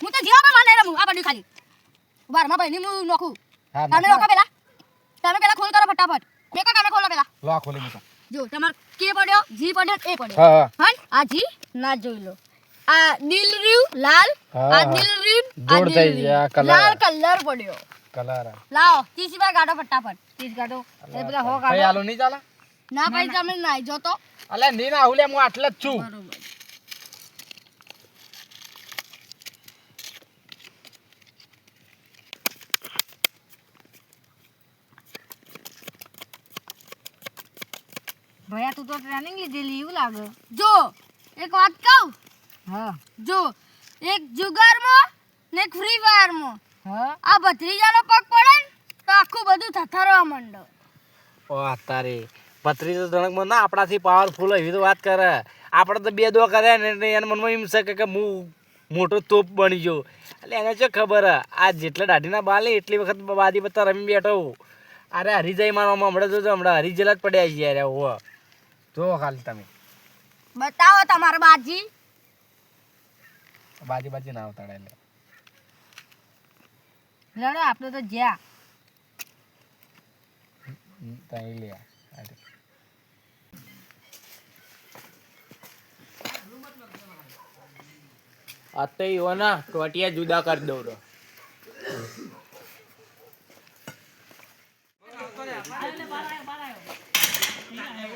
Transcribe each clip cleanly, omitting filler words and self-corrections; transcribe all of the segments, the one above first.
હું તો જીવા પણ મને રમું આ પડ્યું ખાલી બારમાં ભાઈ ની હું નોખું તમે નોખો પેલા ખોલ કરો ફટાફટ મેકો તમે ખોલો પેલા લો આ ખોલી મૂકો જો તમાર કે પડ્યો જી પડ્યો એ પડ્યો હા આ જી ના જોઈ લો આ દિલ રીવ લાલ આ દિલ રીવ જોડ થઈ ગયા કલર લાલ કલર પડ્યો કલર લાવો 30 બાર ગાડો ફટાફટ 30 ગાડો એ પેલા હો ગાડો ભાઈ આલો નહીં ચાલે ના ભાઈ તમે નાઈ જો તો અલે ની ના હુલે હું આટલે જ છું બરોબર ભૈયા તું તો ટ્રેનિંગ લીધેલી એવું લાગે જો એક વાત કહું હા જો એક જુગારમાં ને એક ફ્રી ફાયરમાં હા આ ભત્રીજાનો પગ પડે ને તો આખું બધું થથરવા માંડે ઓ તારે ભત્રીજો જણકમાં ના આપણાથી પાવરફુલ એવી તો વાત કરે આપણે તો બે દો કરે ને એટલે એના મનમાં એમ છે કે હું મોટો તોપ બની ગયો એટલે એને શું ખબર આ જેટલા દાઢીના બાલે એટલી વખત બાદી પત્તા રમી બેઠો અરે હરી જાય મારવામાં હમણાં જોજો હમણાં હરી જેલા જ પડ્યા છે યાર હો જો ખાલી તમે બતાવો તમારા બાજી બાજી ના આવતા એટલે લડો આપણે તો જ્યાં તઈ લે આતે ઈવાના ટોટિયા જુદા કરી દઉં રો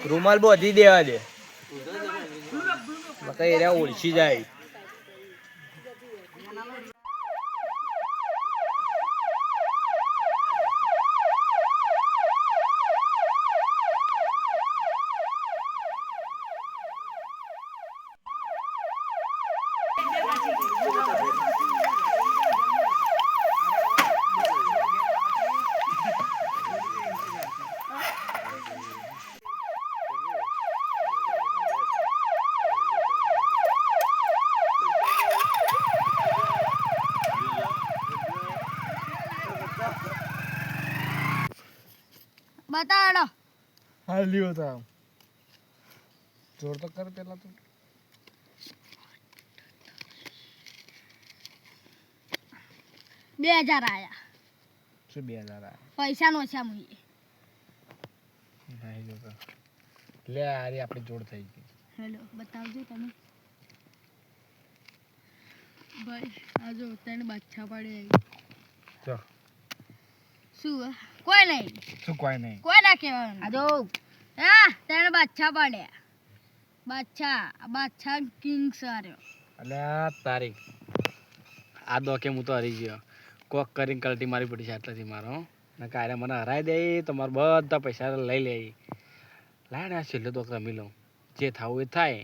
રૂમાલ બોધી દેવા દે મકા એરા ઓળખી જાય બતાડો હા લ્યો તા જોર તો કર પેલા તું 2000 આયા શું 2000 આ પૈસા નો છે મુઈ નહીં જો લે આરી આપણી જોડ થઈ ગઈ હેલો બતાવજો તમે ભાઈ આજો તને બાદશાહ પડે જો શું કોઈ નહીં શું કોઈ નહીં કોઈ ના કહેવાનું આજો હા તને બાદશાહ પડ્યા બાદશાહ કિંગ સાર્યો અલે તારી આ દોકે હું તો હરી ગયો કોક કરીને કલટી મારી પડી છે આટલાથી મારો ને કારે મને હરાઈ દે તો મારા બધા પૈસા લઈ લે લાડ આ છેલ્લે દોક રમી લઉં જે થાવું એ થાય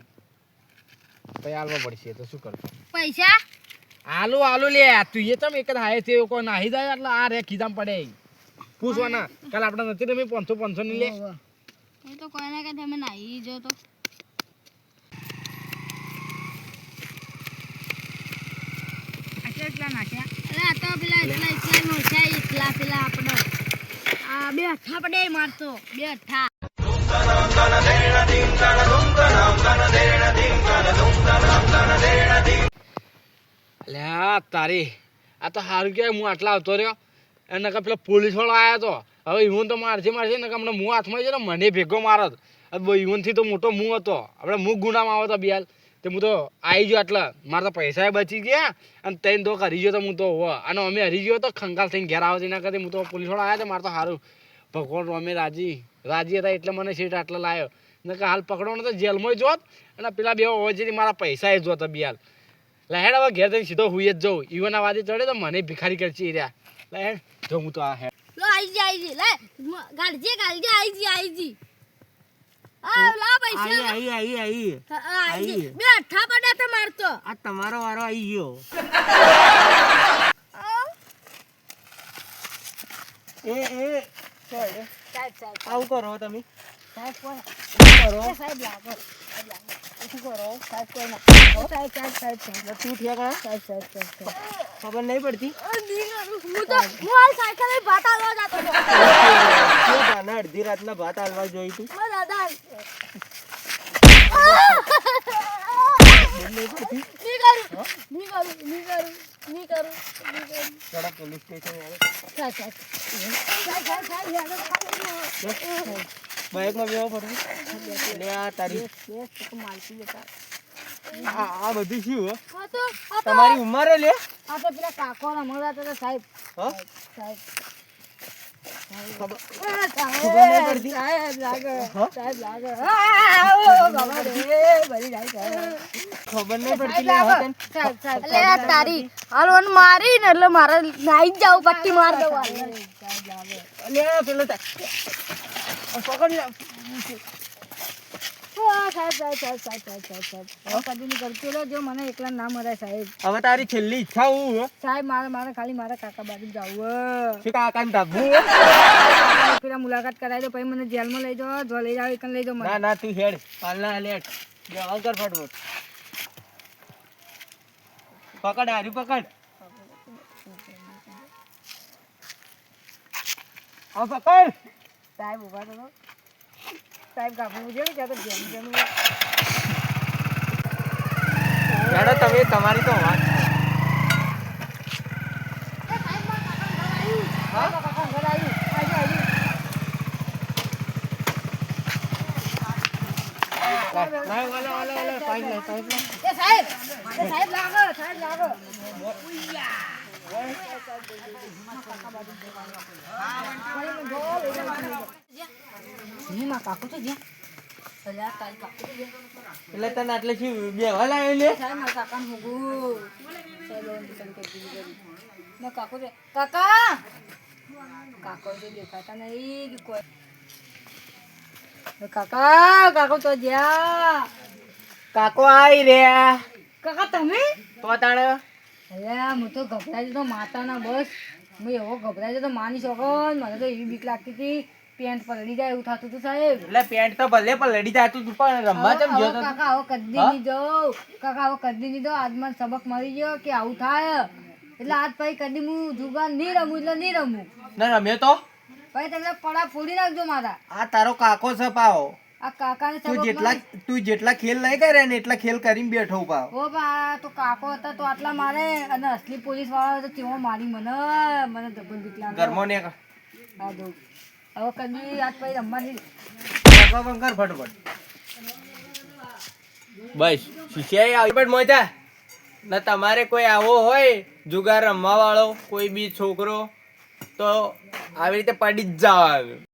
પછી આલવા પડશે તો શું કરતો પૈસા આલુ લે તું એ તમ એક જ હાય છે કોઈ નાહી જાય એટલે આ રે ખીજામ પડે પૂછવાના કાલ આપણે નથી રમી 500 ની લે એ તો કોઈ ના કે તમે નાહી જો તો કેટલા નાખ્યા અરે આ તો પેલા એટલા નો છે એટલા પેલા આપણો આ બે અઠ્ઠા પડે મારતો બે અઠ્ઠા અલ્યા તારી આ તો સારું કહેવાય હું આટલા આવતો રહ્યો એને કે પેલા પોલીસ વાળો આવ્યો તો હવે ઈવન તો મારશે ને કે હમણાં મું હાથમાં છે ને મને ભેગો મારત હવે ઈવનથી તો મોટો મું હતો આપણે મું ગુનામાં આવ્યો હતો બિયાલ તે હું તો આવી ગયો આટલા મારા તો પૈસા બચી ગયા અને ત્રણ દોક હરી ગયો તો હું તો અને અમે હરી ગયો તો ખંગાલ થઈને ઘેર આવે એના કરતી હું તો પોલીસ વાળો આવ્યા તો મારે તો સારું ભગવાન અમે રાજી હતા એટલે મને સીટ આટલા લાવ્યો ને કે હાલ પકડવાનો તો જેલમાં જોત અને પેલા બે હોય મારા પૈસા એ જોત બિયાલ લહેડ હવે ઘેર જઈને સીધો હુઈ જ જાઉં ઈવન વાદી ચડે તો મને ભિખારી કરશે રહ્યા લહેડ જો હું તો આ હેડ લો આઈ જી લે ગાલજી આઈ જી આ લા પૈસા આઈ બે અઠ્ઠા પડે તો મારતો આ તમારો વારો આવી ગયો સાહેબ આવું કરો તમે સાહેબ કોઈ કરો સાહેબ લાગો શું કરો સાહેબ કોઈ ના સાહેબ તું ઠેકા સાહેબ ખબર નહીં પડતી હું હાલ સાયકલ લઈ ભાત આલવા જતો હતો અડધી રાતના ભાત હાલવા જોઈ તું મારા દાદા નહીં પડતી ની કરું ચડો પોલીસ સ્ટેશન બાઇકમાં બેહો પડે લે આ તારી આ બધું શું હો તમારી ઉંમરે લે આ તો પેલા કાકો રમવા હતા સાહેબ. હા સાહેબ ખબર સાહેબ નહીં પડતી? લાગે હા? સાહેબ લાગે બાબા રે ભરી જાય સાહેબ. ખબર નહીં પડતી લે સાહેબ હા લાગે. સાહેબ એટલે આ તારી હાલવન મારી ને એટલે મારે નાઈ જ જાવ પટ્ટી માર દઉં સાહેબ લાગે. લે પેલો પકડ લે કદી નહીં કરતું લે જો મને એકલા ના મરાય સાહેબ. હવે તારી છેલ્લી ઈચ્છા હું હો સાહેબ મારે ખાલી મારા કાકા બાજુ જવું શું કાકાને ધાબુ પેલા મુલાકાત કરાવી દો પછી મને જેલમાં લઈ જાઓ જો લઈ જાઓ એકન લઈ જાઓ મને. ના ના તું હેડ પાલના લેટ જવા કર ફટફટ પકડ હારી પકડ આ પકડ સાહેબ ઉભા તો સાહેબ કાપવું છે ને ત્યાં તો જેમ જેમ હેડો તમે તમારી તો વાત લાવ વાલા પાઇપ લાવ સાહેબ લાગો સાહેબ લાગો કાકુ તો જ્યાં કાકુ તો જ્યાં એટલે તને આટલે શું બેહવા લાવ્યો લે સાહેબ મારા કાકાને મૂકું સાહેબ કાકુ છે કાકા કાકો તો દેખાતા નહીં કે કોઈ કાકો તો જ્યાં કાકો આઈ રહ્યા કાકા તમે તો તાણે અરે હું તો ગભરાઈ જતો માતાના બસ હું એવો ગભરાઈ જતો માની શકો મને તો એવી બીક લાગતી હતી પેન્ટ પલળી જાય એવું થતું હતું સાહેબ એટલે પેન્ટ તો ભલે પણ લડી જાતું તું પણ રમવા ચમ ગયો તો કાકા આવો કદી નહીં જાઉં કાકા આવો કદી નહીં જાઉં આજ મને સબક મળી ગયો કે આવું થાય એટલે આજ પછી કદી હું જુગાર નહીં રમું એટલે નહીં રમું ના રમ્યો તો પછી તમે પડા ફોડી નાખજો મારા આ તારો કાકો છે પાવો આ કાકાને તું સબક જેટલા તું જેટલા ખેલ નહીં કરે ને એટલા ખેલ કરીને બેઠો પાવ ઓ બા તો કાકો હતા તો આટલા મારે અને અસલી પોલીસ વાળા તો કેવો મારી મને ધબન બીક લાગે ઘરમાં ને હા જો હવે કદી આજ પછી રમવા નહીં કર ફટફટ બસ શિષ્યા આવી પણ મજા ના તમારે કોઈ આવો હોય જુગાર રમવા વાળો કોઈ બી છોકરો તો આવી રીતે પડી જ જવાનું